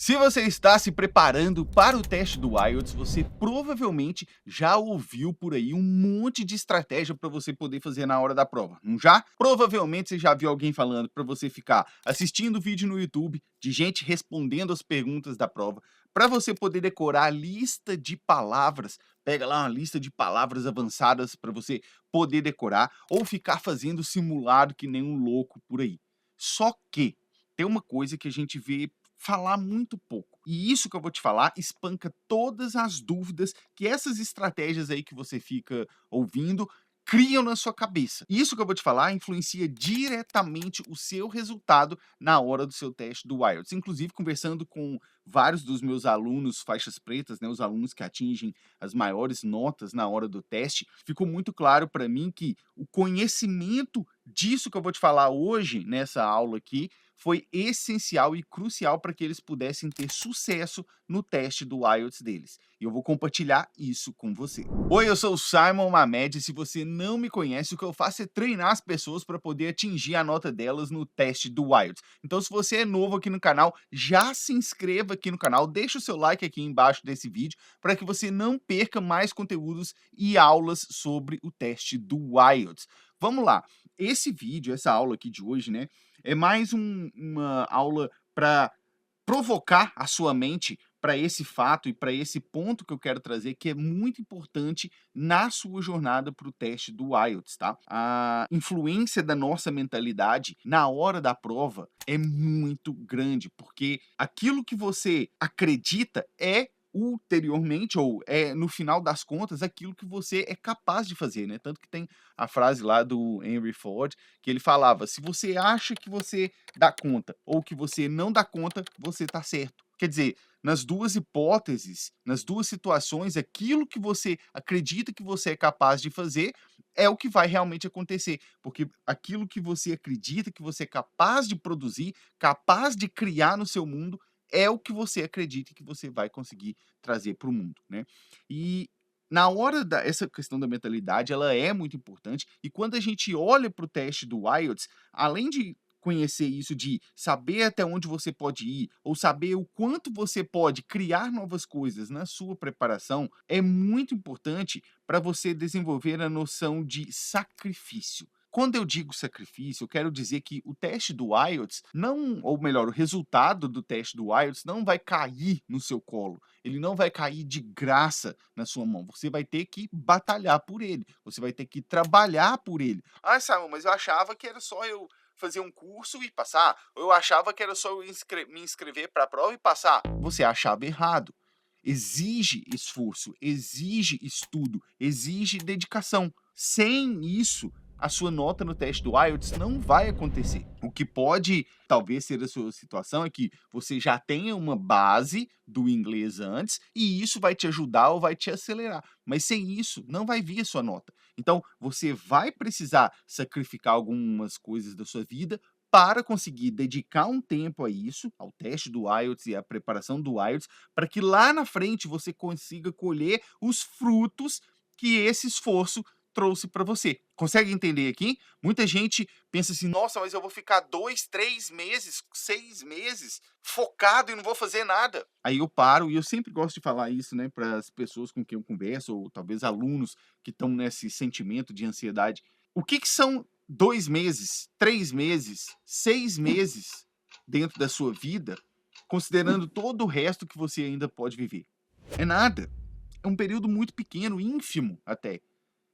Se você está se preparando para o teste do IELTS, você provavelmente já ouviu por aí um monte de estratégia para você poder fazer na hora da prova, não já? Provavelmente você já viu alguém falando para você ficar assistindo vídeo no YouTube de gente respondendo as perguntas da prova, para você poder decorar a lista de palavras. Pega lá uma lista de palavras avançadas para você poder decorar ou ficar fazendo simulado que nem um louco por aí. Só que tem uma coisa que a gente vê falar muito pouco. E isso que eu vou te falar espanca todas as dúvidas que essas estratégias aí que você fica ouvindo criam na sua cabeça. Isso que eu vou te falar influencia diretamente o seu resultado na hora do seu teste do IELTS. Inclusive, conversando com vários dos meus alunos faixas pretas, né, os alunos que atingem as maiores notas na hora do teste, ficou muito claro para mim que o conhecimento disso que eu vou te falar hoje nessa aula aqui foi essencial e crucial para que eles pudessem ter sucesso no teste do IELTS deles. E eu vou compartilhar isso com você. Oi, eu sou o Simon Mamed e se você não me conhece, o que eu faço é treinar as pessoas para poder atingir a nota delas no teste do IELTS. Então, se você é novo aqui no canal, já se inscreva aqui no canal, deixa o seu like aqui embaixo desse vídeo para que você não perca mais conteúdos e aulas sobre o teste do IELTS. Vamos lá, esse vídeo, essa aula aqui de hoje, né, é mais uma aula para provocar a sua mente para esse fato e para esse ponto que eu quero trazer, que é muito importante na sua jornada para o teste do IELTS, tá? A influência da nossa mentalidade na hora da prova é muito grande, porque aquilo que você acredita é ulteriormente, ou é no final das contas, aquilo que você é capaz de fazer, né? Tanto que tem a frase lá do Henry Ford, que ele falava: se você acha que você dá conta ou que você não dá conta, você está certo. Quer dizer, nas duas hipóteses, nas duas situações, aquilo que você acredita que você é capaz de fazer é o que vai realmente acontecer, porque aquilo que você acredita que você é capaz de produzir, capaz de criar no seu mundo, é o que você acredita que você vai conseguir trazer para o mundo, né? E na hora da essa questão da mentalidade, ela é muito importante, e quando a gente olha para o teste do IELTS, além de conhecer isso, de saber até onde você pode ir, ou saber o quanto você pode criar novas coisas na sua preparação, é muito importante para você desenvolver a noção de sacrifício. Quando eu digo sacrifício, eu quero dizer que o teste do IELTS não, ou melhor, o resultado do teste do IELTS não vai cair no seu colo. Ele não vai cair de graça na sua mão. Você vai ter que batalhar por ele. Você vai ter que trabalhar por ele. Ah, Simon, mas eu achava que era só eu fazer um curso e passar. Ou eu achava que era só eu me inscrever para a prova e passar. Você achava errado. Exige esforço, exige estudo, exige dedicação. Sem isso, a sua nota no teste do IELTS não vai acontecer. O que pode, talvez, ser a sua situação é que você já tenha uma base do inglês antes e isso vai te ajudar ou vai te acelerar. Mas sem isso, não vai vir a sua nota. Então, você vai precisar sacrificar algumas coisas da sua vida para conseguir dedicar um tempo a isso, ao teste do IELTS e à preparação do IELTS, para que lá na frente você consiga colher os frutos que esse esforço trouxe para você. Consegue entender aqui? Muita gente pensa assim: nossa, mas eu vou ficar 2, 3 meses, 6 meses focado e não vou fazer nada. Aí eu paro, e eu sempre gosto de falar isso, né, para as pessoas com quem eu converso, ou talvez alunos que estão nesse sentimento de ansiedade. O que que são 2 meses, 3 meses, 6 meses dentro da sua vida, considerando todo o resto que você ainda pode viver? É nada. É um período muito pequeno, ínfimo até.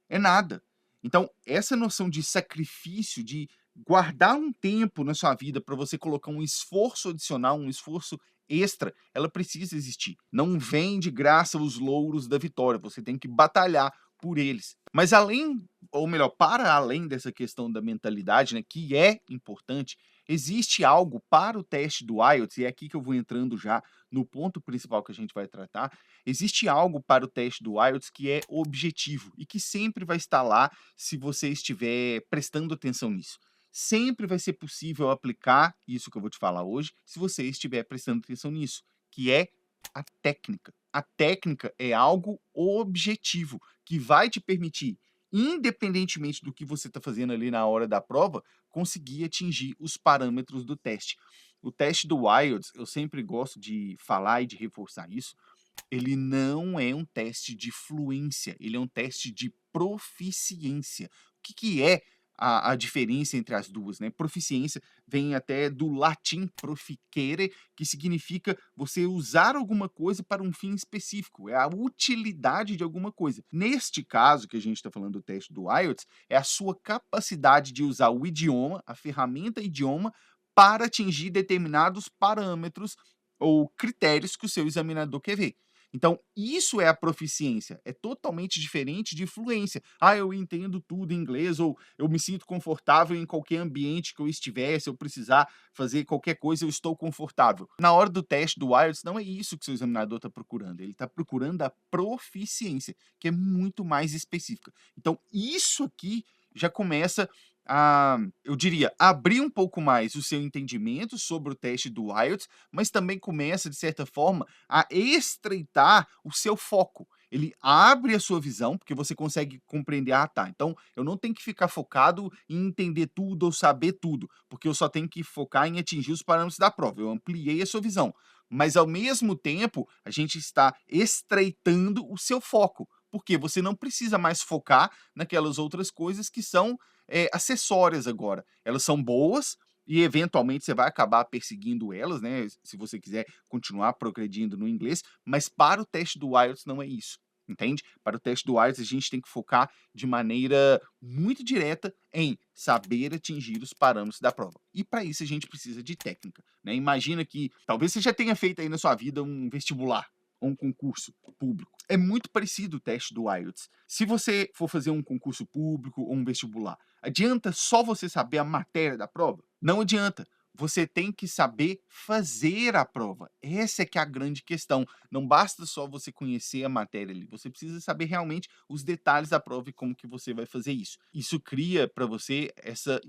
É nada. Então, essa noção de sacrifício, de guardar um tempo na sua vida para você colocar um esforço adicional, um esforço extra, ela precisa existir. Não vem de graça os louros da vitória, você tem que batalhar por eles. Mas além, ou melhor, para além dessa questão da mentalidade, né, que é importante, existe algo para o teste do IELTS, e é aqui que eu vou entrando já no ponto principal que a gente vai tratar. Existe algo para o teste do IELTS que é objetivo e que sempre vai estar lá se você estiver prestando atenção nisso. Sempre vai ser possível aplicar isso que eu vou te falar hoje, se você estiver prestando atenção nisso, que é a técnica. A técnica é algo objetivo que vai te permitir independentemente do que você está fazendo ali na hora da prova, conseguir atingir os parâmetros do teste. O teste do IELTS, eu sempre gosto de falar e de reforçar isso, ele não é um teste de fluência, ele é um teste de proficiência. O que que é a diferença entre as duas, né? Proficiência vem até do latim proficere, que significa você usar alguma coisa para um fim específico, é a utilidade de alguma coisa. Neste caso que a gente está falando do teste do IELTS, é a sua capacidade de usar o idioma, a ferramenta idioma, para atingir determinados parâmetros ou critérios que o seu examinador quer ver. Então, isso é a proficiência, é totalmente diferente de fluência. Ah, eu entendo tudo em inglês, ou eu me sinto confortável em qualquer ambiente que eu estiver, se eu precisar fazer qualquer coisa, eu estou confortável. Na hora do teste do IELTS, não é isso que o seu examinador está procurando, ele está procurando a proficiência, que é muito mais específica. Então, isso aqui já começa a, eu diria, abrir um pouco mais o seu entendimento sobre o teste do IELTS, mas também começa, de certa forma, a estreitar o seu foco. Ele abre a sua visão, porque você consegue compreender, ah, tá, então eu não tenho que ficar focado em entender tudo ou saber tudo, porque eu só tenho que focar em atingir os parâmetros da prova. Eu ampliei a sua visão. Mas, ao mesmo tempo, a gente está estreitando o seu foco, porque você não precisa mais focar naquelas outras coisas que são acessórias agora. Elas são boas, e eventualmente você vai acabar perseguindo elas, né, se você quiser continuar progredindo no inglês, mas para o teste do IELTS não é isso, entende? Para o teste do IELTS a gente tem que focar de maneira muito direta em saber atingir os parâmetros da prova. E para isso a gente precisa de técnica, né? Imagina que talvez você já tenha feito aí na sua vida um vestibular ou um concurso público. É muito parecido o teste do IELTS. Se você for fazer um concurso público ou um vestibular, adianta só você saber a matéria da prova? Não adianta. Você tem que saber fazer a prova. Essa é que é a grande questão. Não basta só você conhecer a matéria ali. Você precisa saber realmente os detalhes da prova e como que você vai fazer isso. Isso cria para você essa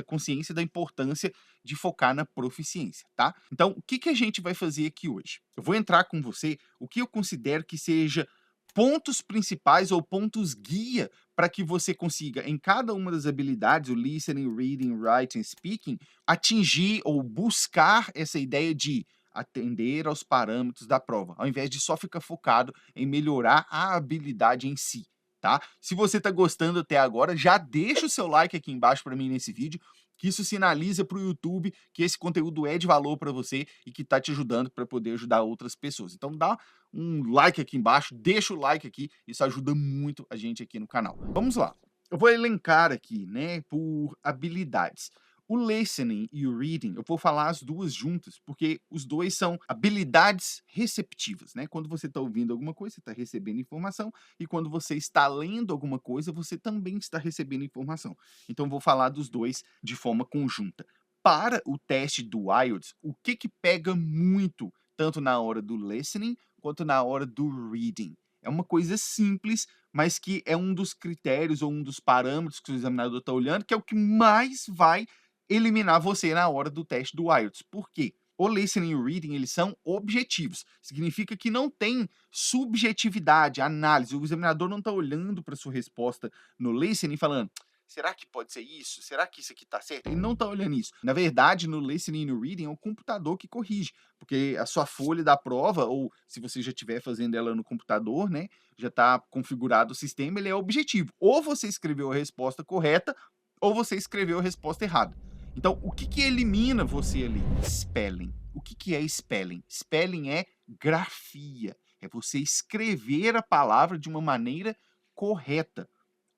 consciência da importância de focar na proficiência, tá? Então, o que que a gente vai fazer aqui hoje? Eu vou entrar com você o que eu considero que seja pontos principais ou pontos guia para que você consiga, em cada uma das habilidades, o listening, reading, writing, speaking, atingir ou buscar essa ideia de atender aos parâmetros da prova, ao invés de só ficar focado em melhorar a habilidade em si, tá? Se você está gostando até agora, já deixa o seu like aqui embaixo para mim nesse vídeo, que isso sinaliza para o YouTube que esse conteúdo é de valor para você e que está te ajudando para poder ajudar outras pessoas. Então dá um like aqui embaixo, deixa o like aqui, isso ajuda muito a gente aqui no canal. Vamos lá, eu vou elencar aqui, né, por habilidades. O listening e o reading, eu vou falar as duas juntas, porque os dois são habilidades receptivas, né? Quando você está ouvindo alguma coisa, você está recebendo informação, e quando você está lendo alguma coisa, você também está recebendo informação. Então, vou falar dos dois de forma conjunta. Para o teste do IELTS, o que que pega muito, tanto na hora do listening, quanto na hora do reading? É uma coisa simples, mas que é um dos critérios ou um dos parâmetros que o examinador está olhando, que é o que mais vai eliminar você na hora do teste do IELTS. Por quê? O listening e o reading, eles são objetivos. Significa que não tem subjetividade, análise. O examinador não está olhando para sua resposta no listening e falando, será que pode ser isso? Será que isso aqui está certo? Ele não está olhando isso. Na verdade, no listening e no reading, é o computador que corrige. Porque a sua folha da prova, ou se você já estiver fazendo ela no computador, né, já está configurado o sistema, ele é objetivo. Ou você escreveu a resposta correta, ou você escreveu a resposta errada. Então, o que que elimina você ali? Spelling. O que que é spelling? Spelling é grafia. É você escrever a palavra de uma maneira correta.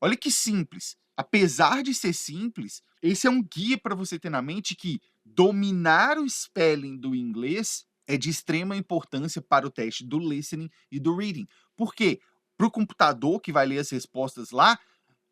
Olha que simples. Apesar de ser simples, esse é um guia para você ter na mente que dominar o spelling do inglês é de extrema importância para o teste do listening e do reading. Por quê? Para o computador que vai ler as respostas lá,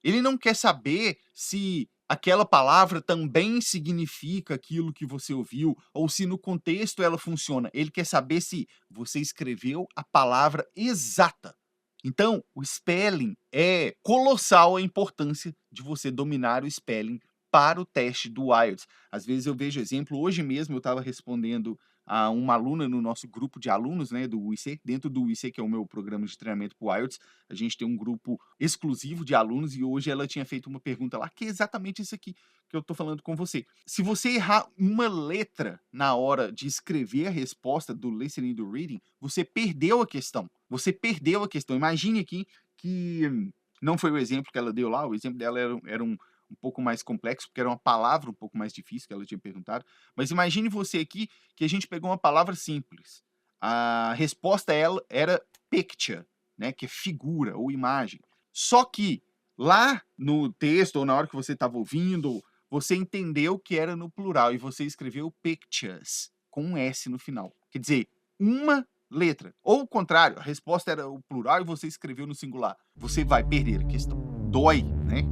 ele não quer saber se aquela palavra também significa aquilo que você ouviu, ou se no contexto ela funciona. Ele quer saber se você escreveu a palavra exata. Então, o spelling é colossal a importância de você dominar o spelling para o teste do IELTS. Às vezes eu vejo exemplo, hoje mesmo eu estava respondendo a uma aluna no nosso grupo de alunos, né, do UIC. Dentro do UIC, que é o meu programa de treinamento para o IELTS, a gente tem um grupo exclusivo de alunos e hoje ela tinha feito uma pergunta lá, que é exatamente isso aqui que eu tô falando com você. Se você errar uma letra na hora de escrever a resposta do listening e do reading, você perdeu a questão. Você perdeu a questão. Imagine aqui que não foi o exemplo que ela deu lá, o exemplo dela era um pouco mais complexo, porque era uma palavra um pouco mais difícil que ela tinha perguntado. Mas imagine você aqui que a gente pegou uma palavra simples. A resposta era picture, né, que é figura ou imagem. Só que lá no texto, ou na hora que você estava ouvindo, você entendeu que era no plural e você escreveu pictures, com um S no final. Quer dizer, uma letra. Ou o contrário, a resposta era o plural e você escreveu no singular. Você vai perder a questão. Dói, né?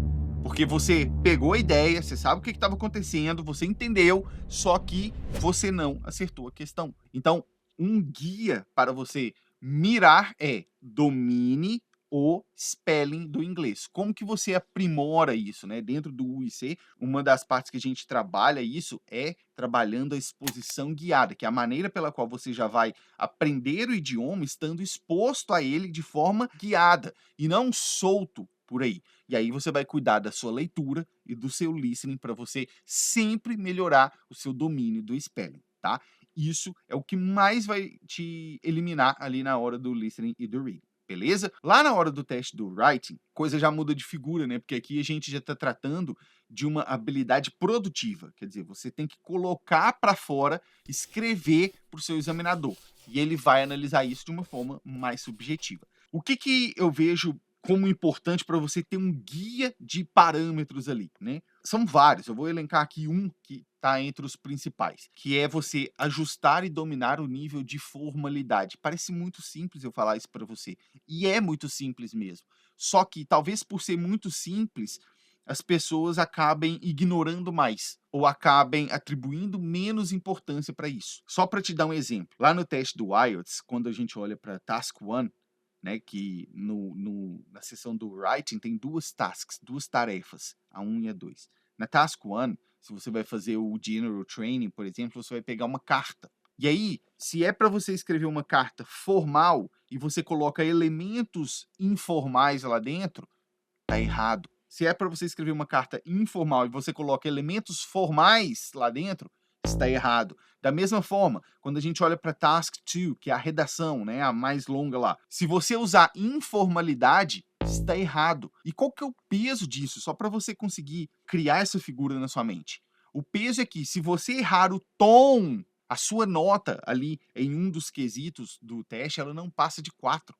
Porque você pegou a ideia, você sabe o que estava acontecendo, você entendeu, só que você não acertou a questão. Então, um guia para você mirar é domine o spelling do inglês. Como que você aprimora isso, né? Dentro do UIC, uma das partes que a gente trabalha isso é trabalhando a exposição guiada, que é a maneira pela qual você já vai aprender o idioma estando exposto a ele de forma guiada e não solto por aí. E aí você vai cuidar da sua leitura e do seu listening para você sempre melhorar o seu domínio do spelling, tá? Isso é o que mais vai te eliminar ali na hora do listening e do reading. Beleza? Lá na hora do teste do writing, coisa já muda de figura, né? Porque aqui a gente já está tratando de uma habilidade produtiva. Quer dizer, você tem que colocar para fora, escrever para o seu examinador. E ele vai analisar isso de uma forma mais subjetiva. O que eu vejo como importante para você ter um guia de parâmetros ali, né? São vários, eu vou elencar aqui um que está entre os principais, que é você ajustar e dominar o nível de formalidade. Parece muito simples eu falar isso para você, e é muito simples mesmo. Só que talvez por ser muito simples, as pessoas acabem ignorando mais ou acabem atribuindo menos importância para isso. Só para te dar um exemplo, lá no teste do IELTS, quando a gente olha para Task 1, né, que na seção do writing tem duas tasks, duas tarefas, a 1 e a 2. Na task 1, se você vai fazer o general training, por exemplo, você vai pegar uma carta. E aí, se é para você escrever uma carta formal e você coloca elementos informais lá dentro, tá errado. Se é para você escrever uma carta informal e você coloca elementos formais lá dentro, está errado. Da mesma forma, quando a gente olha para Task 2, que é a redação, né, a mais longa lá, se você usar informalidade, está errado. E qual que é o peso disso? Só para você conseguir criar essa figura na sua mente. O peso é que se você errar o tom, a sua nota ali em um dos quesitos do teste, ela não passa de 4.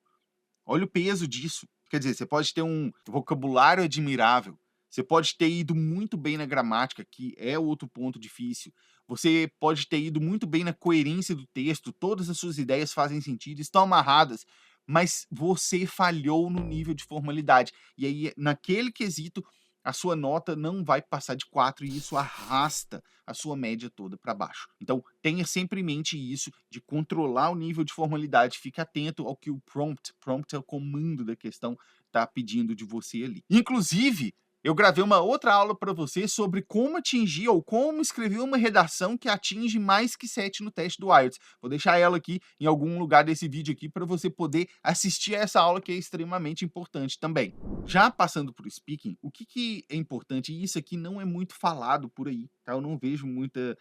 Olha o peso disso. Quer dizer, você pode ter um vocabulário admirável, você pode ter ido muito bem na gramática, que é outro ponto difícil. Você pode ter ido muito bem na coerência do texto, todas as suas ideias fazem sentido, estão amarradas, mas você falhou no nível de formalidade. E aí, naquele quesito, a sua nota não vai passar de 4 e isso arrasta a sua média toda para baixo. Então, tenha sempre em mente isso, de controlar o nível de formalidade. Fique atento ao que o prompt é o comando da questão, está pedindo de você ali. Inclusive, eu gravei uma outra aula para você sobre como atingir ou como escrever uma redação que atinge mais que 7 no teste do IELTS. Vou deixar ela aqui em algum lugar desse vídeo aqui para você poder assistir a essa aula que é extremamente importante também. Já passando para o speaking, o que é importante, e isso aqui não é muito falado por aí, tá? Eu não vejo muita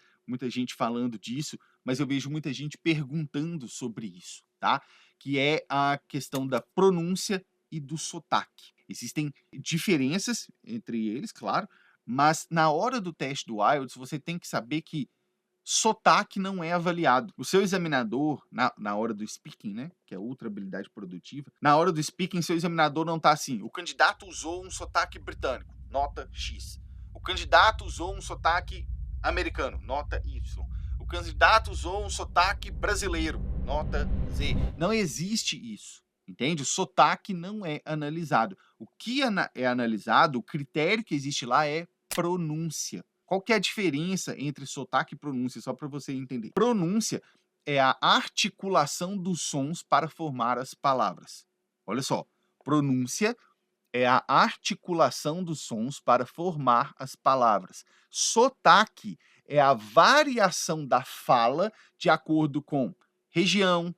gente falando disso, mas eu vejo muita gente perguntando sobre isso, tá? Que é a questão da pronúncia e do sotaque. Existem diferenças entre eles, claro, mas na hora do teste do IELTS, você tem que saber que sotaque não é avaliado. O seu examinador, na hora do speaking, né, que é outra habilidade produtiva, na hora do speaking, seu examinador não está assim, o candidato usou um sotaque britânico, nota X. O candidato usou um sotaque americano, nota Y. O candidato usou um sotaque brasileiro, nota Z. Não existe isso. Entende? O sotaque não é analisado. O que é analisado, o critério que existe lá é pronúncia. Qual que é a diferença entre sotaque e pronúncia, só para você entender? Pronúncia é a articulação dos sons para formar as palavras. Olha só, pronúncia é a articulação dos sons para formar as palavras. Sotaque é a variação da fala de acordo com região,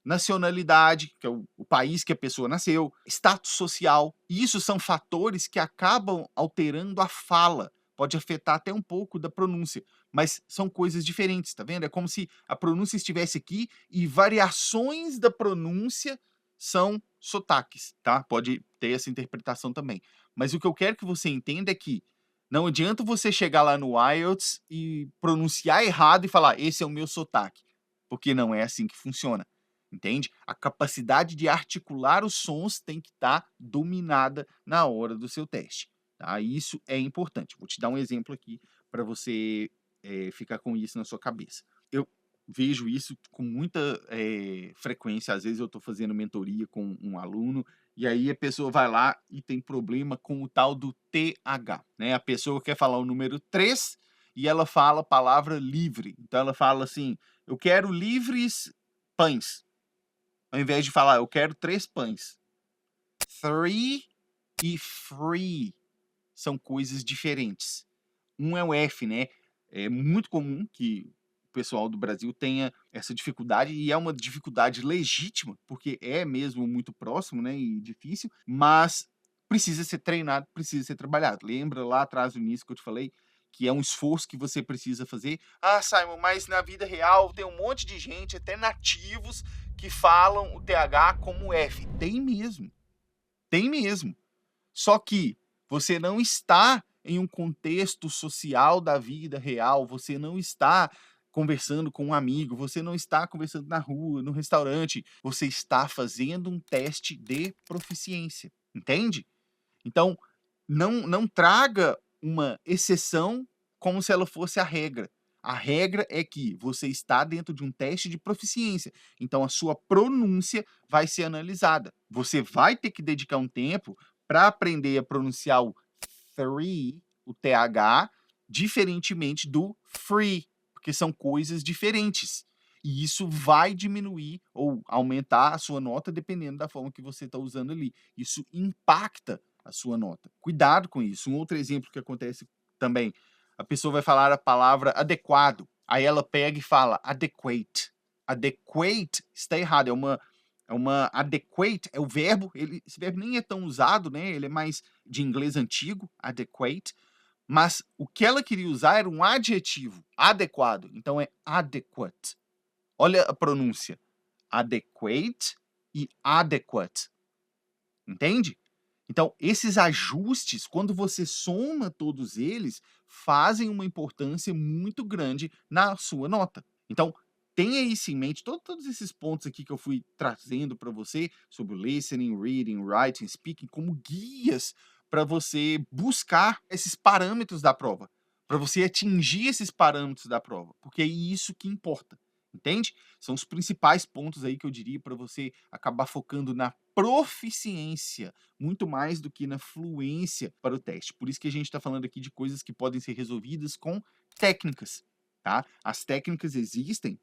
nacionalidade, que é o país que a pessoa nasceu, status social. Isso são fatores que acabam alterando a fala. Pode afetar até um pouco da pronúncia, mas são coisas diferentes, tá vendo? É como se a pronúncia estivesse aqui e variações da pronúncia são sotaques, tá? Pode ter essa interpretação também. Mas o que eu quero que você entenda é que não adianta você chegar lá no IELTS e pronunciar errado e falar, esse é o meu sotaque, porque não é assim que funciona. Entende? A capacidade de articular os sons tem que estar dominada na hora do seu teste, tá? Isso é importante. Vou te dar um exemplo aqui para você ficar com isso na sua cabeça. Eu vejo isso com muita frequência. Às vezes eu estou fazendo mentoria com um aluno e aí a pessoa vai lá e tem problema com o tal do TH, né? A pessoa quer falar o número 3 e ela fala a palavra livre. Então ela fala assim, eu quero livres pães. Ao invés de falar, eu quero 3 pães. Three e free são coisas diferentes. Um é o F, né? É muito comum que o pessoal do Brasil tenha essa dificuldade, e é uma dificuldade legítima, porque é mesmo muito próximo, né, e difícil, mas precisa ser treinado, precisa ser trabalhado. Lembra lá atrás no início que eu te falei que é um esforço que você precisa fazer? Ah, Simon, mas na vida real tem um monte de gente, até nativos, que falam o TH como F. Tem mesmo. Tem mesmo. Só que você não está em um contexto social da vida real, você não está conversando com um amigo, você não está conversando na rua, no restaurante, você está fazendo um teste de proficiência, entende? Então, não traga uma exceção como se ela fosse a regra. A regra é que você está dentro de um teste de proficiência, então a sua pronúncia vai ser analisada. Você vai ter que dedicar um tempo para aprender a pronunciar o three, o TH, diferentemente do free, porque são coisas diferentes. E isso vai diminuir ou aumentar a sua nota dependendo da forma que você está usando ali. Isso impacta a sua nota. Cuidado com isso. Um outro exemplo que acontece também, a pessoa vai falar a palavra adequado, aí ela pega e fala adequate. Adequate está errado, é uma adequate, é o verbo, esse verbo nem é tão usado, né? Ele é mais de inglês antigo, adequate, mas o que ela queria usar era um adjetivo, adequado, então é adequate. Olha a pronúncia, adequate e adequate, entende? Então, esses ajustes, quando você soma todos eles, fazem uma importância muito grande na sua nota. Então, tenha isso em mente, todos esses pontos aqui que eu fui trazendo para você, sobre o listening, reading, writing, speaking, como guias para você buscar esses parâmetros da prova, para você atingir esses parâmetros da prova, porque é isso que importa, entende? São os principais pontos aí que eu diria para você acabar focando na proficiência, muito mais do que na fluência para o teste. Por isso que a gente está falando aqui de coisas que podem ser resolvidas com técnicas, tá? As técnicas existem,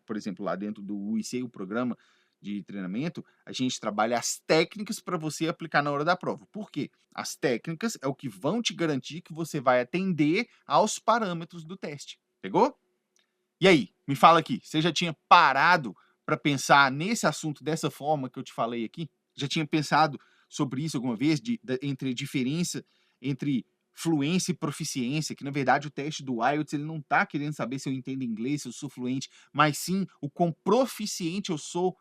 por exemplo, lá dentro do UIC, o programa de treinamento, a gente trabalha as técnicas para você aplicar na hora da prova. Por quê? As técnicas é o que vão te garantir que você vai atender aos parâmetros do teste. Pegou? E aí, me fala aqui, você já tinha parado para pensar nesse assunto dessa forma que eu te falei aqui? Já tinha pensado sobre isso alguma vez, entre a diferença entre fluência e proficiência, que na verdade o teste do IELTS ele não está querendo saber se eu entendo inglês, se eu sou fluente, mas sim o quão proficiente eu sou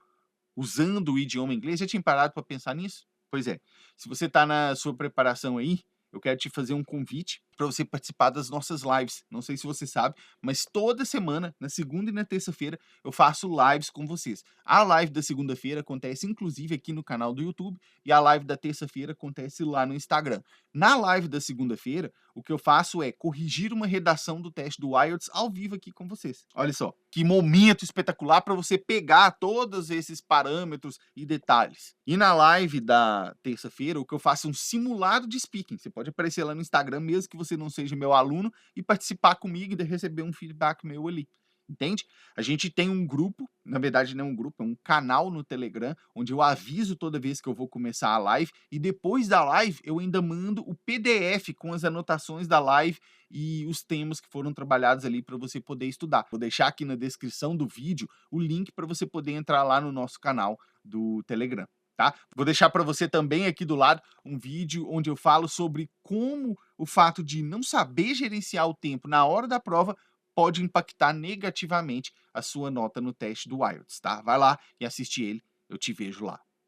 usando o idioma inglês. Já tinha parado para pensar nisso? Pois é, se você está na sua preparação aí, eu quero te fazer um convite para você participar das nossas lives. Não sei se você sabe, mas toda semana, na segunda e na terça-feira, eu faço lives com vocês. A live da segunda-feira acontece inclusive aqui no canal do YouTube e a live da terça-feira acontece lá no Instagram. Na live da segunda-feira, o que eu faço é corrigir uma redação do teste do IELTS ao vivo aqui com vocês. Olha só, que momento espetacular para você pegar todos esses parâmetros e detalhes. E na live da terça-feira, o que eu faço é um simulado de speaking. Você pode aparecer lá no Instagram, mesmo que você não seja meu aluno, e participar comigo e receber um feedback meu ali. entende? A gente tem um grupo, na verdade não é um grupo, é um canal no Telegram, onde eu aviso toda vez que eu vou começar a live, e depois da live eu ainda mando o PDF com as anotações da live e os temas que foram trabalhados ali para você poder estudar. Vou deixar aqui na descrição do vídeo o link para você poder entrar lá no nosso canal do Telegram. Tá? Vou deixar para você também aqui do lado um vídeo onde eu falo sobre como o fato de não saber gerenciar o tempo na hora da prova pode impactar negativamente a sua nota no teste do IELTS, tá? Vai lá e assiste ele, eu te vejo lá.